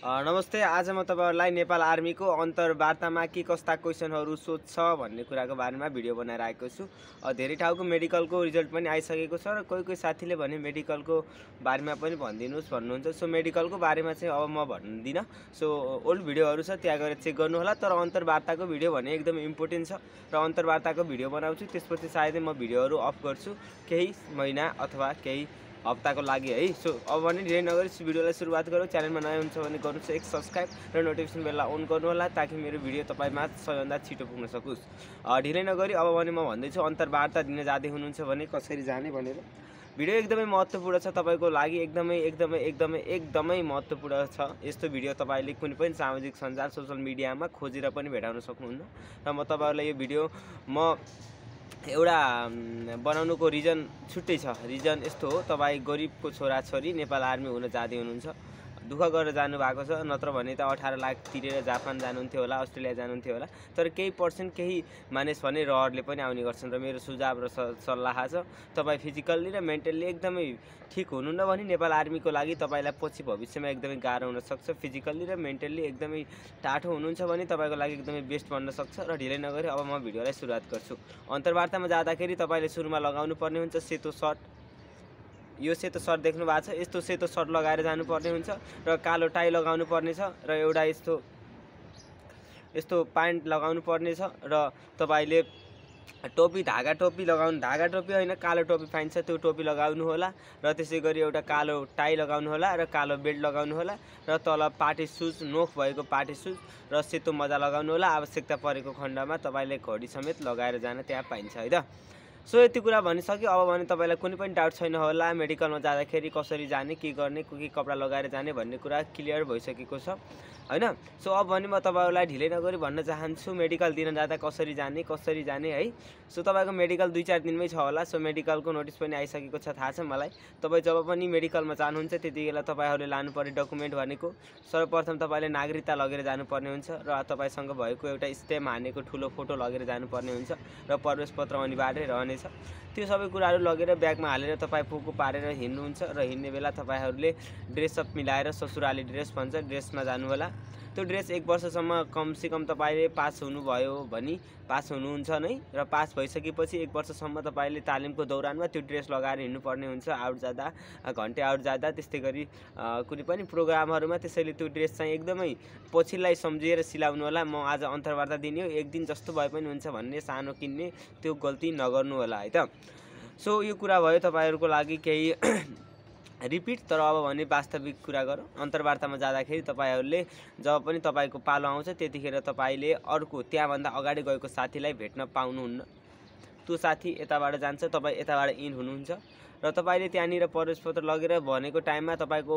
नमस्ते। आज म तपाईहरुलाई नेपाल आर्मीको अन्तर्वार्तामा के कस्ता क्वेशनहरु सोध्छ भन्ने कुराको बारेमा भिडियो बनाएर आएको छु। धेरै ठाउँको मेडिकलको रिजल्ट पनि आइसकेको छ र कोही साथीले भने मेडिकलको बारेमा पनि भनिदिनुस् भन्नुहुन्छ। सो मेडिकलको बारेमा चाहिँ अब म भन्दिन। सो ओल्ड भिडियोहरु छ त्यहाँ गएर चेक गर्नु होला। तर अन्तर्वार्ताको भिडियो भने एकदमै इम्पोर्टेन्ट छ र अन्तर्वार्ताको भिडियो बनाउँछु। त्यसपछि सायदै म भिडियोहरु अफ गर्छु केही महिना अथवा केही हप्ताको लागि है। सो अब भने ढिलै नगरी भिडियोलाई सुरुवात गरौँ। च्यानलमा नयाँ हुन्छ भने गर्नुहोस् एक सब्स्क्राइब र नोटिफिकेसन बेललाई अन गर्नु होला ताकि मेरो भिडियो तपाईमा सबैभन्दा छिटो पुग्न सकोस्। ढिलै नगरी अब भने म भन्दैछु अन्तर्वार्ता दिन जाँदै हुनुहुन्छ भने कसरी जाने भनेर। भिडियो एकदमै महत्त्वपूर्ण छ तपाईको लागि, एकदमै महत्त्वपूर्ण छ। यस्तो भिडियो तपाईले कुनै पनि सामाजिक सञ्जाल सोशल मिडियामा खोजेर पनि भेटाउन सक्नुहुन्न र म तपाईहरुलाई यो भिडियो एउटा बनाउनुको रिजन छुट्टै छ। रिजन यस्तो हो, तपाई गरिबको छोराछोरी नेपाल आर्मी हुन जाँदै हुनुहुन्छ, दुःख गरेर जानु भएको छ, नत्र भने त 18 लाख तिरेर जापान जानुहुन्थ्यो होला, अस्ट्रेलिया जानुहुन्थ्यो होला। तर केही पर्सेन्ट केही मानिस भने रहरले पनि आउने गर्छन् र मेरो सुझाव र सल्लाह छ तपाई फिजिकल्ली र मेन्टल्ली एकदमै ठीक हुनुहुन्न भने नेपाल आर्मीको लागि तपाईलाई पछि भविष्यमा एकदमै गाह्रो हुन सक्छ। फिजिकल्ली र मेन्टल्ली एकदमै टाठो हुनुहुन्छ भने तपाईको लागि एकदमै बेस्ट बन्न सक्छ। र ढिलै नगरी अब म भिडियोलाई सुरुवात गर्छु। अन्तर्वार्तामा जाँदाखेरि तपाईले सुरुमा लगाउनु पर्ने हुन्छ सेतो सर्ट। यो सेतो सर्ट देख्नु भएको छ, यस्तो सेतो सर्ट लगाएर जानुपर्ने हुन्छ र कालो टाई लगाउनु पर्ने छ र एउटा यस्तो प्यान्ट लगाउनु पर्ने छ र तपाईले टोपी धागा टोपी होइन कालो टोपी पाइन्छ त्यो टोपी लगाउनु होला र त्यसैगरी एउटा कालो टाई लगाउनु होला र कालो बेल्ट लगाउनु होला र तल पार्टी सुज नोक भएको पार्टी सुज र सेतो मोजा लगाउनु होला। आवश्यकता परेको खण्डमा तपाईले घडी समेत लगाएर जान त्यहाँ पाइन्छ है त। सो यति कुरा भनिसक्यो। अब भने तपाईलाई कुनै पनि डाउट छैन होला मेडिकलमा जाँदाखेरि कसरी जाने, के गर्ने, के कपडा लगाएर जाने भन्ने कुरा क्लियर भइसकेको छ हैन। सो अब भने म तपाईहरुलाई ढिलै नगरी भन्न चाहन्छु मेडिकल दिन जाँदा कसरी जाने है। सो तपाईको मेडिकल 2-4 दिनमै छ होला। सो मेडिकलको नोटिस पनि आइसकेको छ थाहा छ मलाई। तपाई जब पनि मेडिकलमा जानुहुन्छ त्यतिबेला तपाईहरुले लानुपर्ने डकुमेन्ट भनेको सर्वप्रथम तपाईले नागरिकता लगेर जानुपर्ने हुन्छ र तपाईसँग भएको एउटा स्ट्याम्प हानेको ठुलो फोटो लगेर जानुपर्ने हुन्छ र प्रवेश पत्र अनिवार्य रहनेछ। त्यो सबै कुराहरु लगेर ब्यागमा हालेर तपाई पोको पारेर हिँड्नुहुन्छ र हिँड्ने बेला तपाईहरुले ड्रेसअप मिलाएर ससुराली ड्रेस भन्छ ड्रेसमा जानु होला। त्यो ड्रेस 1 वर्षसम्म कमसेकम तपाईले पास हुनुभयो भने पास हुनुहुन्छ नै र पास भइसकेपछि 1 वर्षसम्म तपाईले तालिमको दौरानमा त्यो ड्रेस लगाएर हिँड्नुपर्ने हुन्छ आउट जाँदा, घन्टे आउट जाँदा, त्यस्तै गरी कुनै पनि प्रोग्रामहरुमा। त्यसैले त्यो ड्रेस चाहिँ एकदमै पछिल्लाई सम्झिएर सिलाउनु होला। म आज अन्तर्वार्ता दिने हो, एक दिन जस्तो भए पनि हुन्छ भन्ने सानो किन्ने त्यो गल्ती नगर्नु होला है त। सो यो कुरा भयो तपाईहरुको लागि केही रिपिट। तर अब भने वास्तविक कुरा गरौँ। अन्तर्वार्तामा जाँदाखेरि तपाईहरुले जब पनि तपाईको पालो आउँछ त्यतिखेर तपाईले अर्को त्यहाँभन्दा अगाडि गएको साथीलाई भेट्न पाउनुहुन्न। त्यो साथी यताबाट जान्छ, तपाई यताबाट इन हुनुहुन्छ र तपाईले त्यहाँनिर प्रवेशपत्र लगेर भनेको टाइममा तपाईको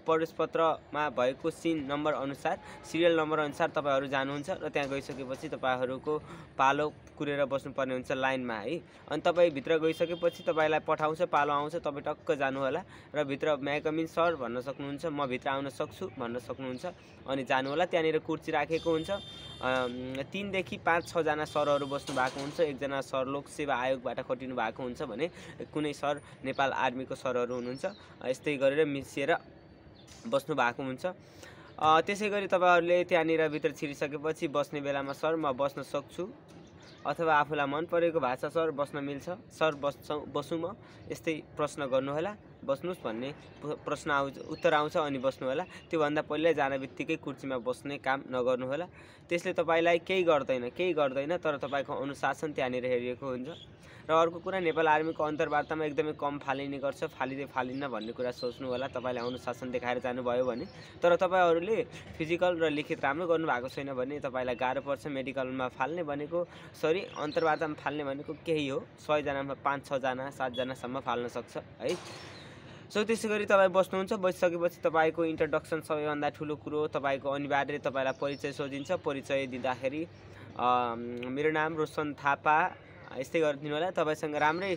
प्रवेशपत्रमा भएको सिन नम्बर अनुसार सिरियल नम्बर अनुसार तपाईहरु जानुहुन्छ र त्यहाँ गइसकेपछि तपाईहरुको पालो कुरेर बस्नुपर्ने हुन्छ लाइनमा है। अनि तपाई भित्र गइसकेपछि तपाईलाई पठाउँछ, पालो आउँछ, तपाई टक्क जानु होला र भित्र मे कम इन सर भन्न सक्नुहुन्छ, म भित्र आउन सक्छु भन्न सक्नुहुन्छ अनि जानु होला। त्यहाँनिर कुर्सी राखेको हुन्छ, 3 देखि 5-6 जना सरहरु बस्नु भएको हुन्छ। एकजना सर लोक सेवा आयोगबाट खटिनु भएको हुन्छ भने कुनै सर नेपाल आर्मीको सरहरु हुनुहुन्छ। यस्तै गरेर मिसिएर बस्नु भएको हुन्छ। त्यसैगरी तपाईहरुले त्यहाँनिर भित्र छिरिसकेपछि बस्ने बेलामा सर म बस्न सक्छु अथवा आफूलाई मन परेको भाषा सर बस्न मिल्छ, सर बसु म, यस्तै प्रश्न गर्नु होला। बस्नुस् भन्ने प्रश्न उत्तर आउँछ अनि बस्नु होला। त्यो भन्दा पहिले जान बित्तिकै कुर्सीमा बस्ने काम नगर्नु होला। त्यसले तपाईलाई केही गर्दैन तर तपाईको अनुशासन त्यहाँनिर हेरिएको हुन्छ। र अर्को कुरा नेपाल आर्मीको अन्तर्वार्तामा एकदमै कम फालिने गर्छ, फालिन्न भन्ने कुरा सोच्नु होला तपाईले अनुशासन देखाएर जानुभयो भने। तर तपाईहरुले फिजिकल र लिखित राम्रो गर्नु भएको छैन भने तपाईलाई गाह्रो पर्छ। मेडिकलमा फाल्ने भनेको अन्तर्वार्तामा फाल्ने भनेको केही हो, 100 जनामा 5-6 जना 7 जनासम्म फाल्न सक्छ है। सो त्यसैगरी तपाई बस्नुहुन्छ। बसिसकेपछि तपाईको इन्ट्रोडक्सन सबैभन्दा ठुलो कुरो तपाईको अनिवार्य तपाईलाई परिचय सोधिन्छ। परिचय दिँदाखेरि मेरो नाम रोशन थापा यस्तै गरिदिनु होला। तपाईसँग राम्रै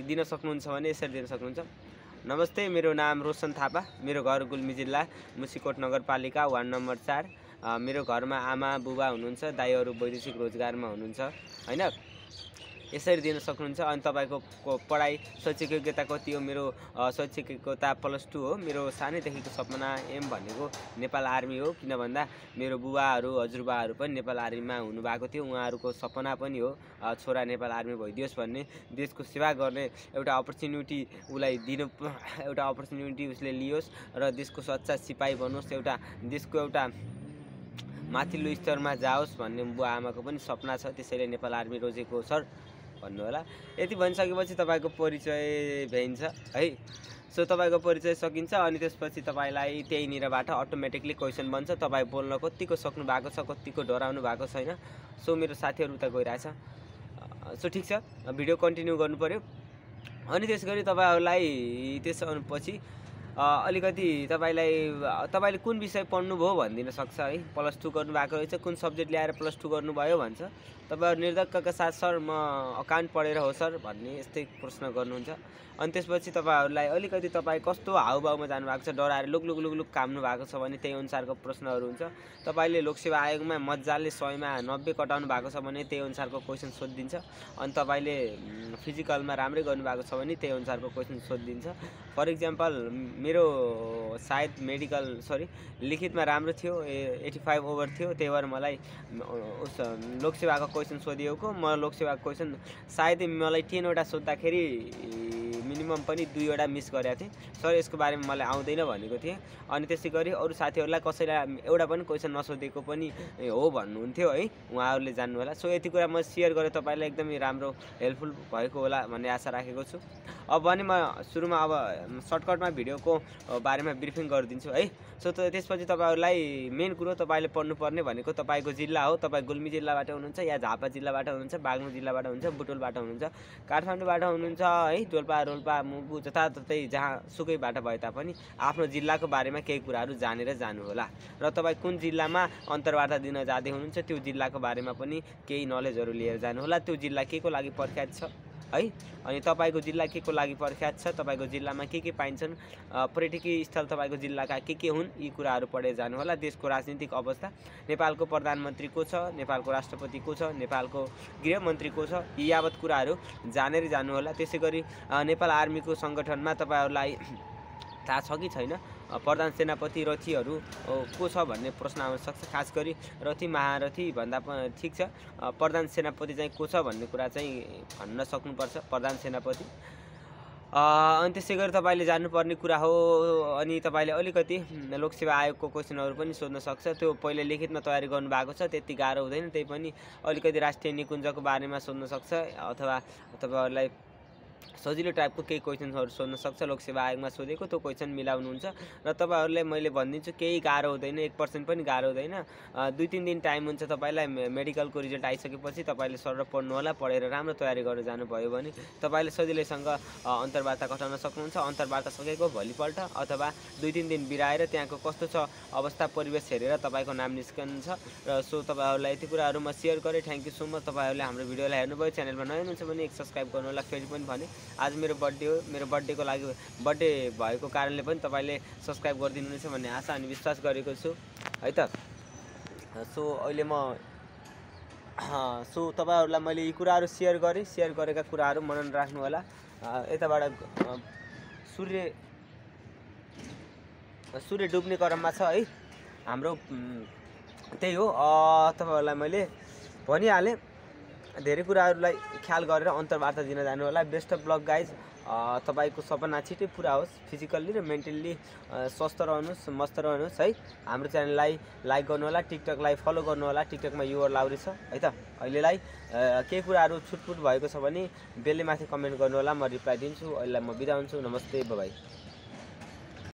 दिन सक्नुहुन्छ भने यसरी दिन सक्नुहुन्छ। नमस्ते, मेरो नाम रोशन थापा, मेरो घर गुल्मी जिल्ला मुसिकोट नगरपालिका वार्ड नम्बर 4। मेरो घरमा आमा बुबा हुनुहुन्छ, दाइहरु वैदेशिक रोजगारमा हुनुहुन्छ हैन। यसरी दिन सक्नुहुन्छ। अनि तपाईँको पढाइ शैक्षिक योग्यता कति हो? मेरो शैक्षिक योग्यता +2 हो। मेरो सानैदेखिको सपना एम भनेको नेपाल आर्मी हो, किन भन्दा मेरो बुबाहरू हजुरबाहरू पनि नेपाल आर्मीमा हुनुभएको थियो। उहाँहरूको सपना पनि हो छोरा नेपाल आर्मी भइदियोस् भन्ने, देशको सेवा गर्ने एउटा अपर्च्युनिटी उसलाई दिनु, एउटा अपर्च्युनिटी उसले लियोस् र देशको सच्चा सिपाही बनोस्, एउटा देशको एउटा माथिल्लो स्तरमा जाओस् भन्ने बुवा आमाको पनि सपना छ। त्यसैले नेपाल आर्मी रोजेको सर भन्नु होला। यति भनिसकेपछि तपाईँको परिचय भइन्छ है। सो तपाईँको परिचय सकिन्छ अनि त्यसपछि तपाईँलाई त्यहीँनिरबाट अटोमेटिकली क्वेसन बन्छ। तपाईँ बोल्न कतिको सक्नु भएको छ, कतिको डराउनु भएको छैन। सो मेरो साथीहरू उता गइरहेछ। सो ठिक छ, भिडियो कन्टिन्यू गर्नु पऱ्यो। अनि त्यस गरी तपाईँहरूलाई त्यसपछि अलिकति तपाईँले कुन विषय पढ्नुभयो भनिदिन सक्छ है। +2 गर्नुभएको रहेछ, कुन सब्जेक्ट ल्याएर +2 गर्नुभयो भन्छ। तपाईँहरू निर्धक्कका साथ सर म अकाउन्ट पढेर हो सर भन्ने यस्तै प्रश्न गर्नुहुन्छ। अनि त्यसपछि तपाईँहरूलाई अलिकति तपाईँ कस्तो हाउभाउमा जानुभएको छ, डराएर लुक लुक लुक लुक काम्नु भएको छ भने त्यही अनुसारको प्रश्नहरू हुन्छ। तपाईँले लोकसेवा आयोगमा मजाले 100मा 90 कटाउनु भएको छ भने त्यही अनुसारको क्वेसन सोधिदिन्छ। अनि तपाईँले फिजिकलमा राम्रै गर्नुभएको छ भने त्यही अनुसारको क्वेसन सोधिदिन्छ। फर इक्जाम्पल मेरो सायद लिखितमा राम्रो थियो, 85 ओभर थियो, त्यही भएर मलाई उस लोकसेवाको क्वेसन सोधिएको। म लोकसेवाको क्वेसन सायद मलाई 10वटा सोद्धाखेरि मिनिमम पनि 2वटा मिस गरेको थिएँ। सर यसको बारेमा मलाई आउँदैन भनेको थिएँ। अनि त्यसै गरी अरू साथीहरूलाई कसैलाई एउटा पनि क्वेसन नसोधेको पनि हो भन्नुहुन्थ्यो है, उहाँहरूले जान्नु होला। सो यति कुरा म सेयर गरेँ, तपाईँलाई एकदमै राम्रो हेल्पफुल भएको होला भन्ने आशा राखेको छु। अब भने म सुरुमा अब सर्टकटमा भिडियोको बारेमा ब्रिफिङ गरिदिन्छु है। सो त्यसपछि तपाईँहरूलाई मेन कुरो तपाईँले पढ्नुपर्ने भनेको तपाईँको जिल्ला हो। तपाईँ गुल्मी जिल्लाबाट हुनुहुन्छ या झापा जिल्लाबाट हुनुहुन्छ, बागलुङ जिल्लाबाट हुनुहुन्छ, बुटोलबाट हुनुहुन्छ, काठमाडौँबाट हुनुहुन्छ है, डोल्पा रोल्पा मुगु जताततै जहाँ सुकैबाट भए तापनि आफ्नो जिल्लाको बारेमा केही कुराहरू जानेर जानु होला। र तपाईँ कुन जिल्लामा अन्तर्वार्ता दिन जाँदै हुनुहुन्छ त्यो जिल्लाको बारेमा पनि केही नलेजहरू लिएर जानु होला। त्यो जिल्ला के को लागि प्रख्यात छ है, अनि तपाईँको जिल्ला के को लागि प्रख्यात छ, तपाईँको जिल्लामा के पाइन्छन्, पर्यटकीय स्थल तपाईँको जिल्लाका के हुन्, यी कुराहरू पढेर जानु होला। देशको राजनीतिक अवस्था, नेपालको प्रधानमन्त्री को छ, नेपालको राष्ट्रपति को छ, नेपालको गृहमन्त्री को छ, यी यावत कुराहरू जानेर जानु होला। त्यसै गरी नेपाल आर्मीको सङ्गठनमा तपाईँहरूलाई थाहा छ कि छैन, प्रधान सेनापति रथीहरू को छ भन्ने प्रश्न आउन सक्छ। खास गरी रथी महारथी भन्दा ठिक छ, प्रधान सेनापति चाहिँ को छ भन्ने कुरा चाहिँ भन्न सक्नुपर्छ, प्रधान सेनापति। अनि त्यसै गरी तपाईँले जान्नुपर्ने कुरा हो। अनि तपाईँले अलिकति लोकसेवा आयोगको क्वेसनहरू पनि सोध्न सक्छ। त्यो पहिले लिखितमा तयारी गर्नुभएको छ, त्यति गाह्रो हुँदैन। त्यही पनि अलिकति राष्ट्रिय निकुञ्जको बारेमा सोध्न सक्छ अथवा तपाईँहरूलाई सजिलो टाइपको केही क्वेसनहरू सोध्न सक्छ। लोकसेवा आयोगमा सोधेको त्यो क्वेसन मिलाउनुहुन्छ र तपाईँहरूलाई मैले भनिदिन्छु केही गाह्रो हुँदैन, 1% पनि गाह्रो हुँदैन। 2-3 दिन टाइम हुन्छ तपाईँलाई। मेडिकलको रिजल्ट आइसकेपछि तपाईँले सर पढ्नु होला। पढेर राम्रो तयारी गरेर जानुभयो भने तपाईँले सजिलैसँग अन्तर्वार्ता कटाउन सक्नुहुन्छ। अन्तर्वार्ता सकेको भोलिपल्ट अथवा 2-3 दिन बिराएर त्यहाँको कस्तो छ अवस्था परिवेश हेरेर तपाईँको नाम निस्कन्छ। र सो तपाईँहरूलाई यति कुराहरू म सेयर गरेँ। Thank you so much. तपाईँहरूले हाम्रो भिडियोलाई हेर्नुभयो। च्यानलमा नयाँ हुनुहुन्छ भने एक सब्सक्राइब गर्नु होला। फेरि पनि भने आज मेरो बर्थडे हो, मेरो बर्थडेको लागि बर्थडे भएको कारणले पनि तपाईँले सब्सक्राइब गरिदिनुहुनेछ भन्ने आशा अनि विश्वास गरेको छु है त। सो अहिले तपाईँहरूलाई मैले यी कुराहरू सेयर गरेँ। सेयर गरेका कुराहरू मनन राख्नु होला। यताबाट सूर्य डुब्ने क्रममा छ है हाम्रो, त्यही हो। तपाईँहरूलाई मैले भनिहालेँ। धेरै कुराहरूलाई ख्याल गरेर अन्तर्वार्ता दिन जानु होला। Best of lock guys. तपाईँको सपना छिटै पुरा होस्। फिजिकल्ली र मेन्टल्ली स्वस्थ रहनुहोस्, मस्त रहनुहोस् है। हाम्रो च्यानललाई लाइक गर्नु होला, टिकटकलाई फलो गर्नु होला। टिकटकमा युवर लाउरी छ है त। अहिलेलाई केही कुराहरू छुटपुट भएको छ भने बेलले माथि कमेन्ट गर्नु होला, म रिप्लाई दिन्छु। अहिलेलाई म बिदा हुन्छु। नमस्ते, बाइ।